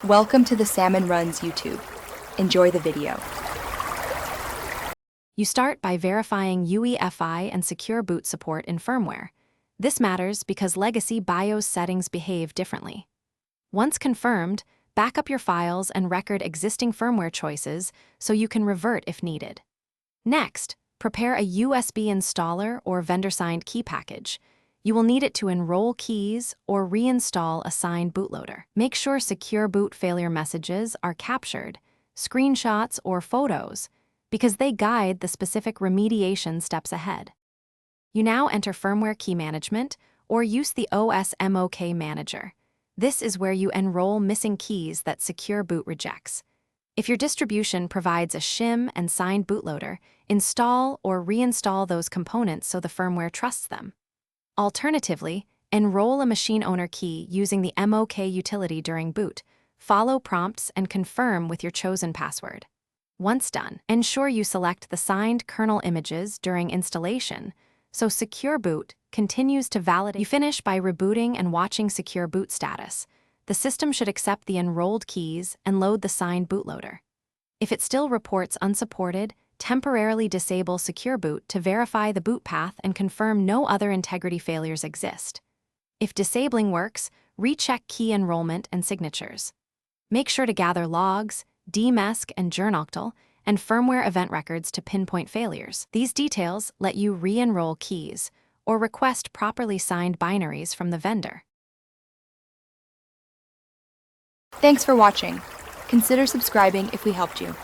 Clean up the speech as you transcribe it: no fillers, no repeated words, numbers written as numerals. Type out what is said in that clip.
Welcome to the Salmon Runs YouTube. Enjoy the video. You start by verifying UEFI and secure boot support in firmware. This matters because legacy BIOS settings behave differently. Once confirmed, back up your files and record existing firmware choices so you can revert if needed. Next, prepare a USB installer or vendor-signed key package. You will need it to enroll keys or reinstall a signed bootloader. Make sure secure boot failure messages are captured, screenshots or photos, because they guide the specific remediation steps ahead. You now enter firmware key management or use the OSMOK manager. This is where you enroll missing keys that secure boot rejects. If your distribution provides a shim and signed bootloader, install or reinstall those components so the firmware trusts them. Alternatively, enroll a machine owner key using the MOK utility during boot. Follow prompts and confirm with your chosen password. Once done, ensure you select the signed kernel images during installation, so Secure Boot continues to validate. You finish by rebooting and watching Secure Boot status. The system should accept the enrolled keys and load the signed bootloader. If it still reports unsupported, temporarily disable Secure Boot to verify the boot path and confirm no other integrity failures exist. If disabling works, recheck key enrollment and signatures. Make sure to gather logs, DMESC and journoctl, and firmware event records to pinpoint failures. These details let you re-enroll keys or request properly signed binaries from the vendor. Thanks for watching. Consider subscribing if we helped you.